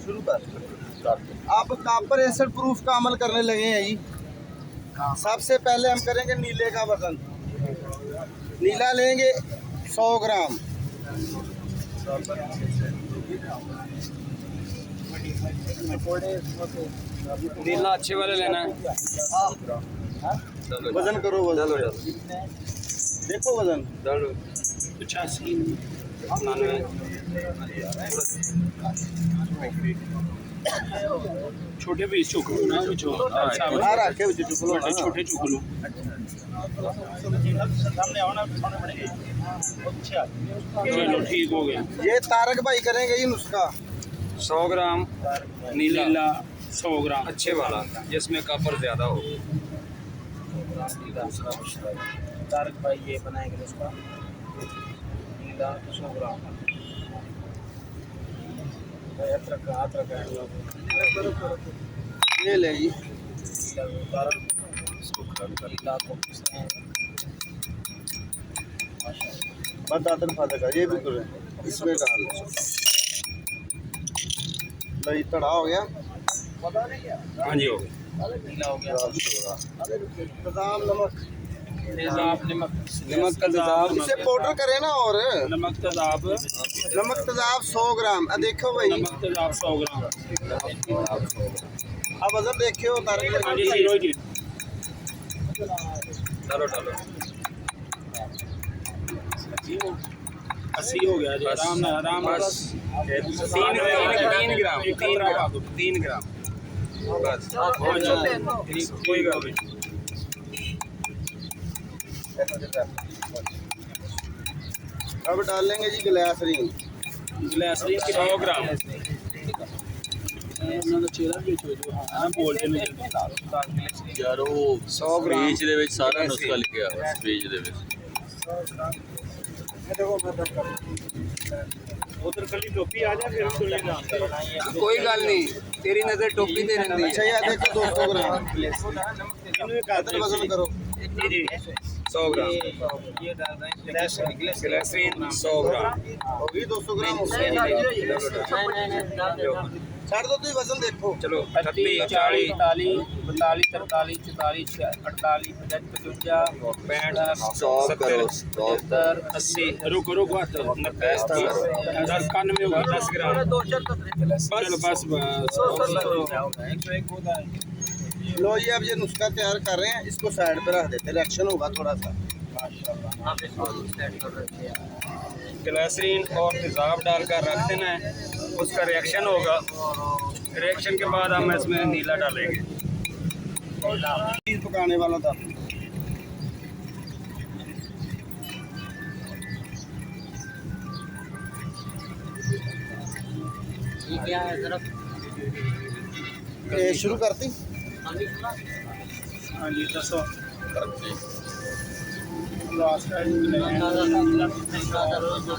शुरू कर। अब कापर एसिड प्रूफ का अमल करने लगे हैं जी। सबसे पहले हम करेंगे नीले का वजन। नीला लेंगे 100 ग्राम। नीला अच्छे वाले लेना है। वजन करो, वजन देखो, वजन 85 छोटे पीस चुक लो ना, रखे छोटे चुक लो। चलो ठीक हो गया। ये तारक भाई करेंगे ये नुस्खा। 100 ग्राम नीला, 100 ग्राम अच्छे वाला जिसमें कॉपर ज्यादा हो। तारक भाई ये बनाएंगे उसका नीला 100 ग्राम। ये ले जी। दादर फादर का ये भी करें, इसमें डाल दही तड़ा हो गया। हाँ जी हो गया। नीला हो गया। बादाम, नमक, तेजाब, नमक का तेजाब इसे पाउडर करें ना। और नमक तेजाब 100 ग्राम। देखो भाई, नमक तेजाब 100 ग्राम। अब वजन देखियो तारक हाँ जी, भाई। 0 जी। डालो 80 हो गया जी। आराम ना, आराम बस। 3 ग्राम बस। कोई गल नहीं। अब डालेंगे जी ग्लिसरीन। ग्लिसरीन 100 ग्राम। ਯਾਰ ਉਹ 100 ਗ੍ਰਾਮ ਸਪੀਚ ਦੇ ਵਿੱਚ ਸਾਰਾ ਨੁਸਖਾ ਲਿਖਿਆ ਹੋਇਆ ਸਪੀਚ ਦੇ ਵਿੱਚ। उधर कली टोपी आ जा फिर ਕੋਈ ਗੱਲ ਨਹੀਂ, ਤੇਰੀ ਨਜ਼ਰ ਟੋਪੀ ਤੇ ਰਹਿੰਦੀ अच्छा ये देखो 200 ग्राम। इधर वजन करो। 100 ग्राम ये डाल रहे हैं ग्लिसरीन 100 ग्राम। वो भी 200 ग्राम हो गया। छाड़ दो, तुम वजन देखो। चलो 38 40 42 43 44 44 48 55 70 80। रुको रुको 10 91 होगा 10 ग्राम। चलो बस लो ये अब ये नुस्खा तैयार कर रहे हैं, इसको साइड पे रख देते हैं, रिएक्शन होगा थोड़ा सा। ग्लिसरीन और तेजाब डालकर रख देना है, उसका रिएक्शन होगा। रिएक्शन के बाद हम इसमें नीला डालेंगे। चीज पकाने वाला था। क्या है जरा शुरू करती। हाँ जी 10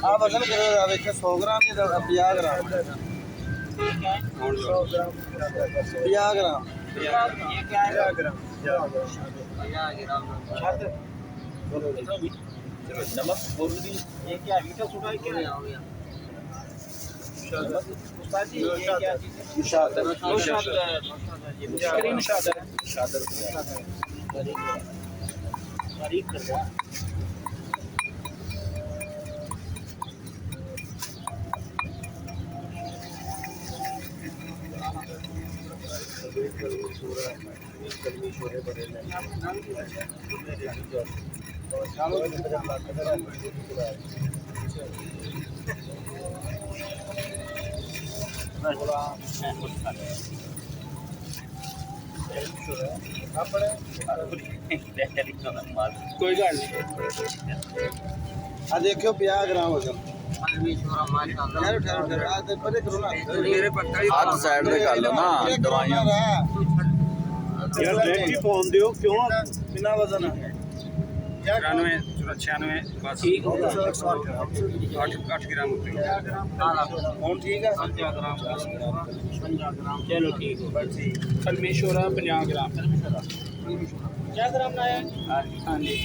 आप वजन करो, देखो 100 ग्राम या 50 ग्राम। 50 ग्राम। ये क्या है 50 ग्राम। नमक बोल दी। ये क्या है मीठा सोडा है क्या हो गया उस्ताद जी? ये क्या चीज़ है? मुशादर। स्क्रीन शादर तारीख कर रहा कोई गल नहीं। देखो 50 ग्राम वजन। ठहरो ठहरो ठहरो, परे करो ना। मेरे पत्ता ही हाथ साइड पे कर लो ना दवाइयां। यार ब्रेक ही फोन दियो, क्यों बिना वजन है? 93 96 बस ठीक हो गया। 8 ग्राम होते हैं। फोन ठीक है। 50 ग्राम। चलो ठीक हो बस ठीक। कलमी शोरा 50 ग्राम। 50 ग्राम ना है। हाँ जी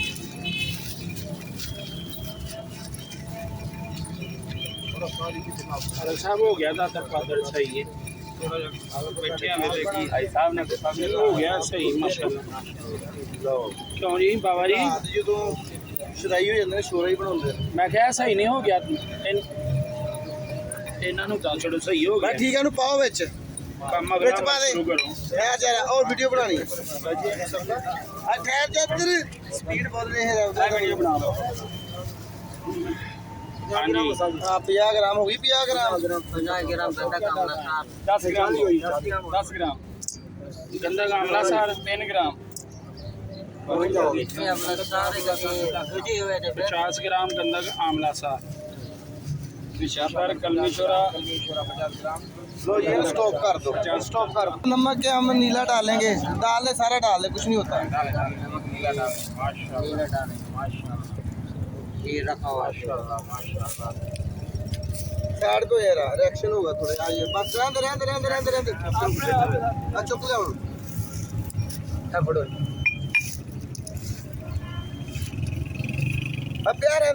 साहब हो गया था तक का दर्द सही है। बैठे हैं मेरे की भाई साहब ने हो गया सही माशाल्लाह। क्यों जी बाबा जी हाँ तो जो ਸ਼ਰਾਈ ਹੋ ਜਾਂਦੇ ਨੇ ਸ਼ੋਰਾ ਹੀ ਬਣਾਉਂਦੇ ਨੇ मैं क्या सही नहीं हो गया ਇਹਨਾਂ ਨੂੰ ਤਾਂ ਛੋੜੋ ਸਹੀ ਹੋ ਬਸ ਗਿਆ ਠੀਕ ਹੈ ਇਹਨੂੰ ਪਾਓ ਵਿੱਚ ਕੰਮ ਵਿੱਚ ਅਗਲਾ ਪਾ ਦੇ ਸ਼ੁਰੂ ਕਰੋ ਹੈ ਜਰਾ ਔਰ ਵੀਡੀਓ ਬਣਾਣੀ ਹੈ ਆ ਠਹਿਰ ਜਾ ਇੱਧਰ ਸਪੀਡ ਬੋਲ ਰਹੇ ਹੈ ਮੈਂ ਵੀਡੀਓ ਬਣਾ ਲਓ ਹਾਂਜੀ ਹਾਂ 50 ਗ੍ਰਾਮ ਹੋ ਗਈ 50 ਗ੍ਰਾਮ 50 ग्राम गंदा कामला सार 10 ग्राम की हुई 10 ग्राम गंदा का आमला सार 3 ग्राम ये अपना सारे का तुझे हुए थे 50 ग्राम गंदा का आमला सार विशापर कलमी छोरा 50 ग्राम लो ये स्टॉप कर दो स्टॉप कर दो नमक के हम नीला डालेंगे डाल दे सारा डाल दे कुछ नहीं होता नीला डालें माशाल्लाह ये रखा हुआ माशाल्लाह माशाल्लाह साइड को यार रिएक्शन होगा थोड़े आइए बस रहने आ चुप ले अब बड़ो अब प्यार है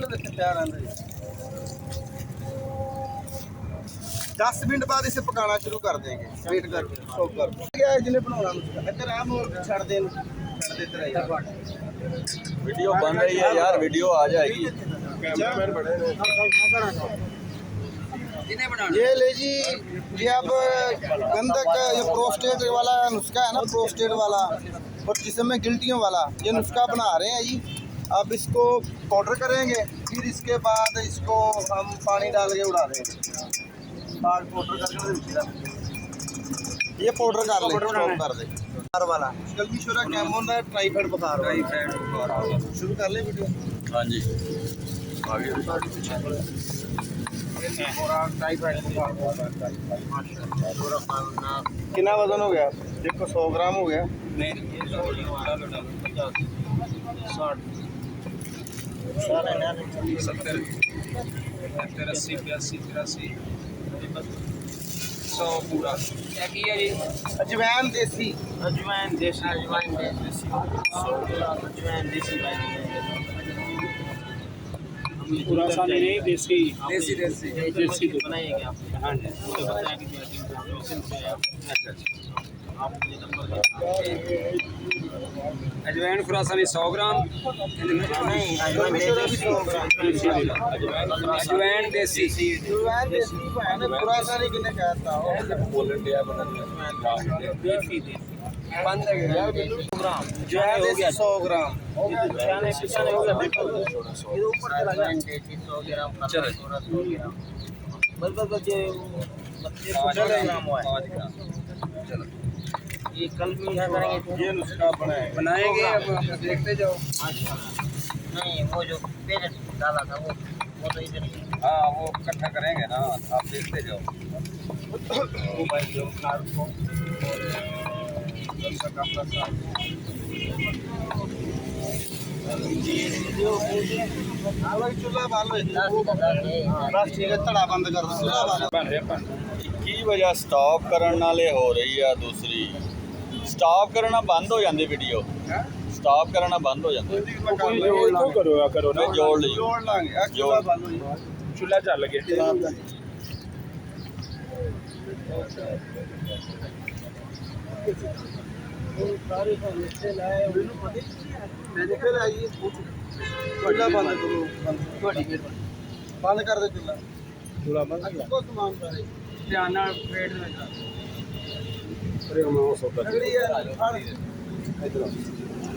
10 मिनट बाद इसे पकाना शुरू कर देंगे वेट कर स्टॉप कर क्या है जिन्हें बनाना इधर आम और छड़ दे वीडियो बन रही है यार, वीडियो आ जाएगी। ये ले जी ये अब गंधक ये प्रोस्टेट वाला नुस्खा है ना प्रोस्टेट वाला और जिसमें गिल्टियों वाला ये नुस्खा बना रहे हैं जी। अब इसको पाउडर करेंगे फिर इसके बाद इसको हम पानी डाल के उड़ा देंगे पाउडर करके ये पाउडर कर ले स्टॉप कर दे बुखार वाला गलती शोरा कैमोन का टाइफाइड बुखार वाला शुरू कर ले वीडियो। हाँ जी आगे कितना वजन हो गया देखो 100 ग्राम हो गया अजवैन देसी अजवाइन देसी पूरा सा नहीं देसी देसी बनाइएगा आप हाँ जी अजवाइन खुरासानी 100 ग्राम नहीं अजवाइन देसी अजवाइन देसी अजवैन देसी मैंने पुराना नहीं किने कहता बंद है यार ग्राम जो है 100 ग्राम हो गया देखो ये ऊपर चला गया देसी 100 ग्राम चलो। 100 ग्राम बस ये 5 ग्राम हुआ है चलो ये कल भी करेंगे ये नुस्खा बनाएंगे अब देखते जाओ। नहीं वो जो पहले डाला था वो तो इधर ही है। हाँ वो इकट्ठा करेंगे ना आप देखते जाओ। वो भाई जो कार को हाँ भाई चूल्हा बालो बस ठीक है तड़ा बंद कर दो चूल्हा बालो बन रहे बन की वजह स्टॉप करने नाले हो रही है दूसरी स्टॉप करना बंद हो जाती वीडियो स्टॉप करना बंद हो जाता करो ना जोड़ ली जोड़ लांगे चूल्हा बालो चूल्हा चल गया फिर आइए चूल्हा बंद करो बंद कर दे चूल्हा इसको सामान सारे ध्यान पेट में तगड़ी है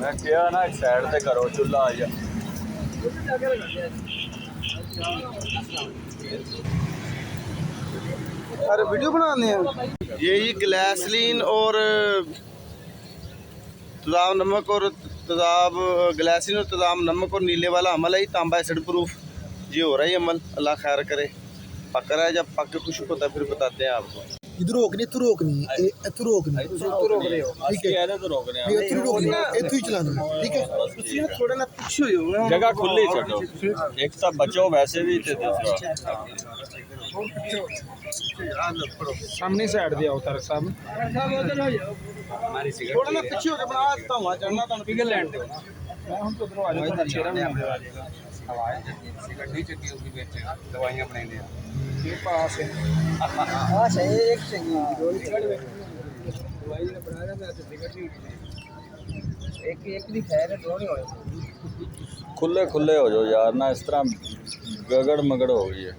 मैं क्या ना एक साइड से करो चूल्हा आ जा अरे वीडियो बनाने हैं ये जी ग्लैसलीन और तेजाब नमक और तेजाब ग्लैसलीन और तेजाब नमक और नीले वाला अमल है तांबा एसिड प्रूफ ये हो रहा है अमल अल्लाह खैर करे पक रहा है जब पक के खुश होता है फिर बताते हैं आपको इधर रोकनी तू रोकनी तू रोकनी रोक रहे हो ठीक है तो रोक रहे हैं तू रोकनी तू ही चलाना ठीक है थोड़ा ना पीछे हो जगह खुली छोड़ो एक सब बचो वैसे भी थे दूसरा सामने साइड दिया उतर साहब थोड़ा ना पीछे हो के बना देता हूँ चढ़ना तो पिघल लैंड मैं हम तो उधर आ जाऊंगा चेहरा नहीं आ जाएगा हवाएं सिगरेट नहीं चकी उसकी बेचे दवाइयाँ बनाई ये पास है हाँ सही एक चाहिए दवाई बना रहा था सिगरेट नहीं उठी एक एक भी खैर है दो नहीं होए खुले खुले हो जाओ यार ना, इस तरह गगड़ मगड़ हो गई है।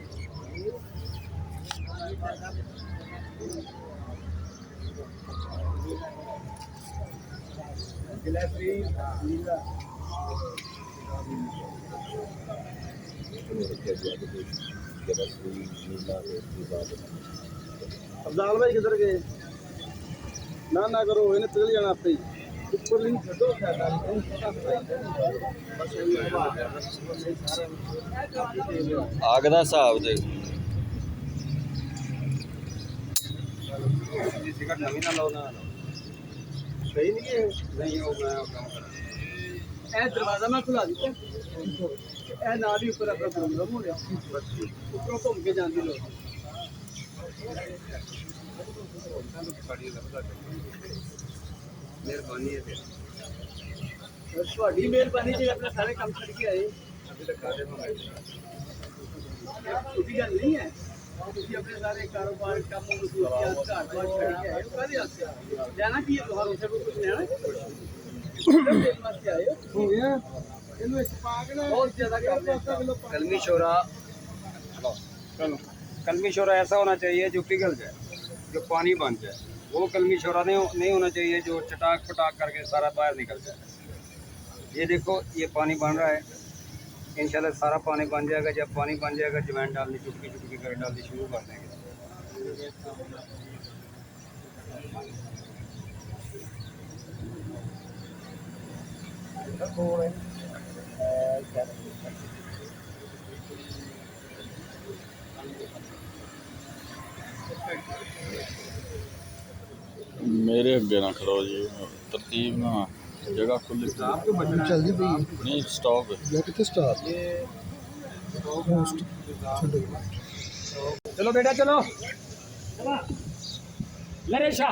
अफजाल भाई किधर गए ना करो इन्हें पिघल जाना आपसे ही ऊपर नहीं छो आग दा हिसाब दे सिगरेट नवी ना लो ना सही नहीं है नहीं हो मैं काम कर ए दरवाजा मैं खुला दिता ए नाल ही ऊपर अपना प्रोग्राम हो रहा ऊपरों घूम के जाती लोग मेहरबानी है ਤੁਹਾਡੀ ਮਿਹਰਬਾਨੀ ਜੀ ਆਪਣੇ ਸਾਰੇ ਕੰਮ ਛੱਡ ਕੇ ਆਏ अभी तक खाते में ਛੋਟੀ ਗੱਲ ਨਹੀਂ ਹੈ ਤੁਸੀਂ ਆਪਣੇ ਸਾਰੇ ਕਾਰੋਬਾਰ ਕੰਮ ਨੂੰ ਦੂਜਿਆਂ ਘਰ ਬਾਰ ਛੱਡ ਕੇ ਆਏ ਹੋ ਕਾਹਦੇ ਵਾਸਤੇ ਜਾਣਾ ਕੀ ਹੈ ਤੁਹਾਨੂੰ ਉੱਥੇ ਕੋਈ ਕੁਝ ਲੈਣਾ ਦੇਣ ਵਾਸਤੇ ਆਏ ਹੋ ਗਿਆ ਇਹਨੂੰ ਇਸ ਪਾ ਕੇ ਨਾ ਬਹੁਤ ਜ਼ਿਆਦਾ ਕੰਮ ਹੈ कलमी शोरा कलमी शोरा ऐसा होना चाहिए जो पिघल जाए जो पानी बन जाए वो कलमी शोरा नहीं होना चाहिए जो चटाक पटाक करके सारा बाहर निकल जाए ये देखो ये पानी बन रहा है इंशाल्लाह सारा पानी बन जाएगा जब पानी बन जाएगा जमैन डालनी चुटकी चुटकी कर डालनी शुरू कर देंगे मेरे अगे ना खड़ो जी, तरतीब ना जगह खुली चलदी पई नहीं स्टॉप है। या कितने स्टार मोस्ट चलो बेटा चलो नरेशा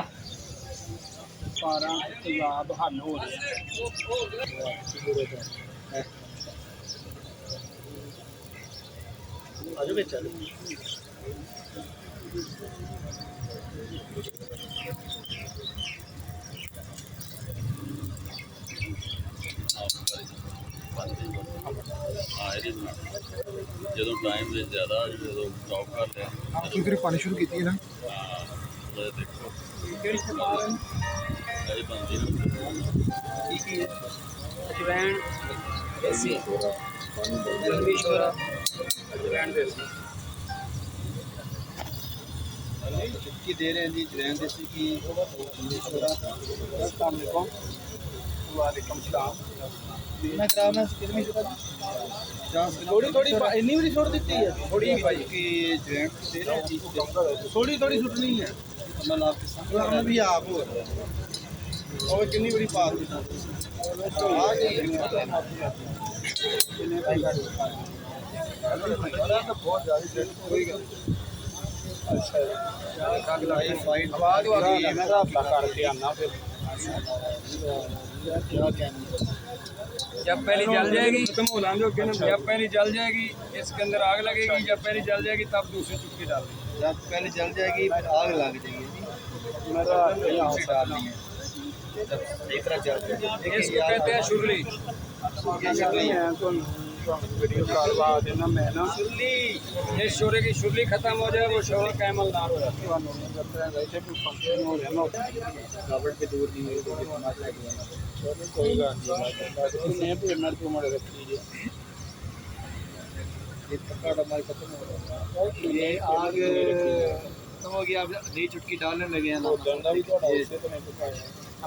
12 ਪੰਜਾਬ ਹੱਲ ਹੋ ਰਿਹਾ ਆਜੋ ਵਿੱਚ ਚੱਲ जो टाइम से ज़्यादा जो स्टॉप कर लिया की फिर पानी शुरू की ना ये देखो ਕਿਹੜੀ ਸਮਾਰ ये बनती है ਕੀ ਹੈ ਅਜਵੈਣ ਦੇਸੀ ਕਲमी शोरा अजवैन देसी चुटकी दे रहे हैं जी जैन देसी की अस्सलाम वालेकुम वालेकुम सलाम मैं कराना कितनी थोड़ी थोड़ी इतनी भी छोड़ देती है थोड़ी भाई की जैन दे रहे हैं जी थोड़ी थोड़ी छुटनी है मैं आपके सामने भी आप हो और कितनी बड़ी बात आ गई बहुत ज़्यादा आवाज आ गई मैं आपका करके आना फिर जब पहली जल जाएगी जब पहली जल जाएगी इसके अंदर आग लगेगी जब पहली जल जाएगी तब दूसरी चुटकी डाल देंगे जब पहले जल जाएगी फिर आग लग जाएगी मेरा दूसरी डालनी है जब तीसरा जल जाएगी इसको कहते हैं शुरली वीडियो करवा देना मैं ना ये शोरे की शुरली खत्म हो जाए वो शोर कैमल ना हो जाए पे दूर नहीं हुई कोई बात नहीं ये पकड़ हमारी खत्म हो रहा है ये आग खत्म हो गया अब नई चुटकी डालने लगे हैं ना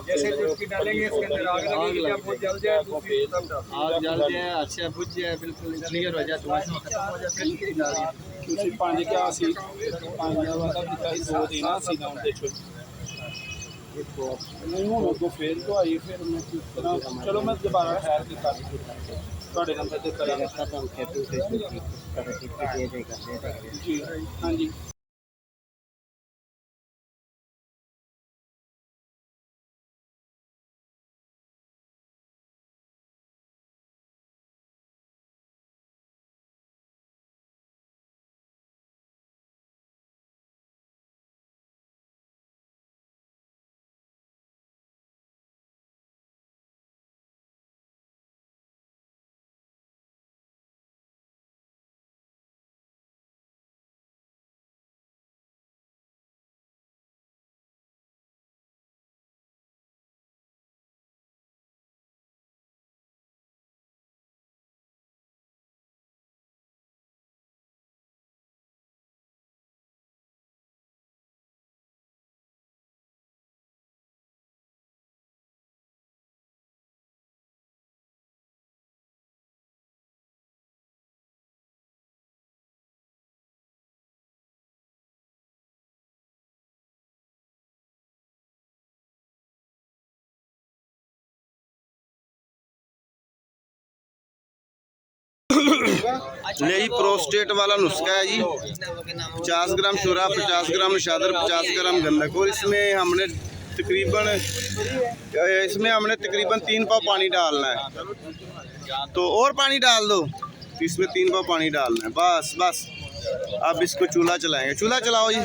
जैसे चुटकी डालेंगे इसके अंदर आग लगेगी जब वो जल जाए दूसरी तब डाल आग जल जाए अच्छा बुझ जाए बिल्कुल क्लियर हो जाए तो वैसे खत्म हो जाए फिर चुटकी डालिए ਤੁਸੀਂ ਪੰਜ ਕਿਹਾ ਸੀ ਪੰਜ ਵਾਲਾ ਦਿੱਤਾ ਸੀ ਦੋ ਦੇਣਾ ਸੀ ਨਾ ਉਹਦੇ ਚ ਨਹੀਂ ਹੁਣ ਅੱਗੋਂ ਫੇਰ ਤੋਂ ਆਈ ਫਿਰ ਮੈਂ ਕਿਸ ਤਰ੍ਹਾਂ ਚਲੋ ਮੈਂ ਦੁਬਾਰਾ ਠਹਿਰ ਕੇ ਕਰ ਤੁਹਾਡੇ ਨੰਬਰ ਤੇ ਕਰਾਂਗਾ खत्म खेतों से ਜੀ ਹਾਂਜੀ ये जी प्रोस्टेट वाला नुस्खा है जी। 50 ग्राम शोरा, 50 ग्राम नशादर, 50 ग्राम गंधक, और इसमें हमने तकरीबन 3 पाव पानी डालना है। तो और पानी डाल दो, इसमें 3 पाव पानी डालना है, बस बस। अब इसको चूल्हा चलाएंगे, चूल्हा चलाओ जी।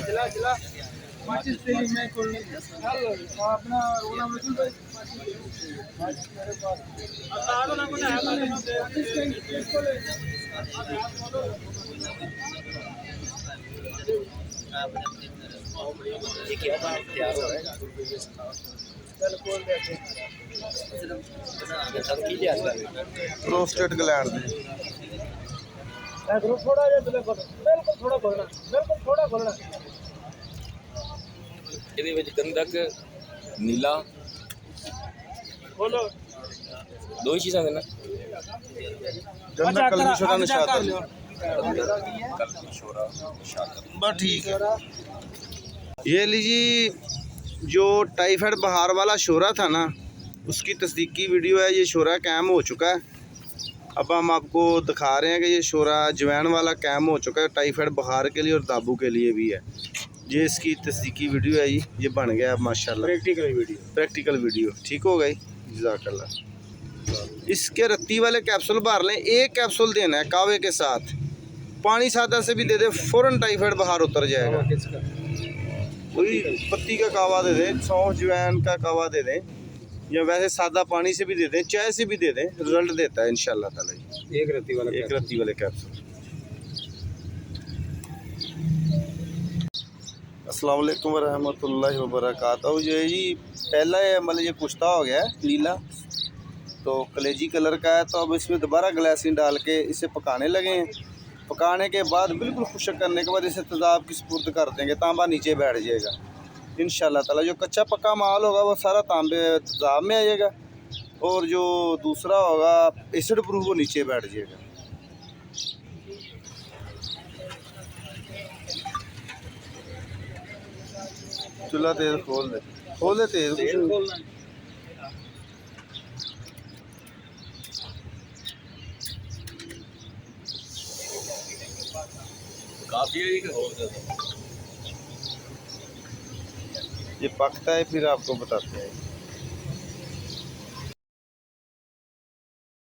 ये क्या था तैयार हो रहा है प्रोस्टेट ग्लैंड ਇਹਦੇ ਵਿੱਚ ਗੰਧਕ ਨੀਲਾ ਦੋ ਹੀ ਚੀਜ਼ਾਂ ਨੇ ਨਾ गंधक, कलमी शोरा, नशादर। ਕਲਮੀ ਸ਼ੋਰਾ ਸ਼ਾਦਰ बस ठीक है। ये लीजिए, जो टाइफाइड बहार वाला शोरा था ना, उसकी तस्दीकी वीडियो है। ये शोरा कैम हो चुका है। अब हम आपको दिखा रहे हैं कि ये शोरा अजवैन वाला कैम हो चुका है, टाइफाइड बुखार के लिए और दाबू के लिए भी है। ये इसकी तस्दीकी वीडियो है जी, ये बन गया अब माशाल्लाह। प्रैक्टिकल वीडियो ठीक हो गई, जज़ाकल्लाह। इसके रत्ती वाले कैप्सूल भर लें, एक कैप्सूल देना है कावे के साथ, पानी सादा से भी दे दे, फ़ौरन टाइफाइड बाहर उतर जाएगा। वही पत्ती का कावा दे दें, सौंफ जवैन का कावा दे दें, या वैसे सादा पानी से भी दे दें, चाय से भी दे दें, रिजल्ट देता है इंशाल्लाह ताला। एक रत्ती वाले कैप्सूल। अस्सलाम वालेकुम वरहमतुल्लाहि वबरकातुहू। जो है जी, पहला है मतलब ये कुश्ता हो गया है नीला, तो कलेजी कलर का है। तो अब इसमें दोबारा ग्लाइसिन डाल के इसे पकाने लगे हैं। पकाने के बाद बिल्कुल खुश्क करने के बाद इसे तेज़ाब की सुपुर्द कर देंगे, तांबा नीचे बैठ जाएगा इंशाल्लाह ताला। जो कच्चा पक्का माल होगा वो सारा तांबे तेज़ाब में आ जाएगा, और जो दूसरा होगा एसिड प्रूफ वो नीचे बैठ जाएगा। चूल्हा तेज़ खोल दे तेज़। काफ़ी है कि और ज़्यादा? ये पकता है फिर आपको बताते हैं।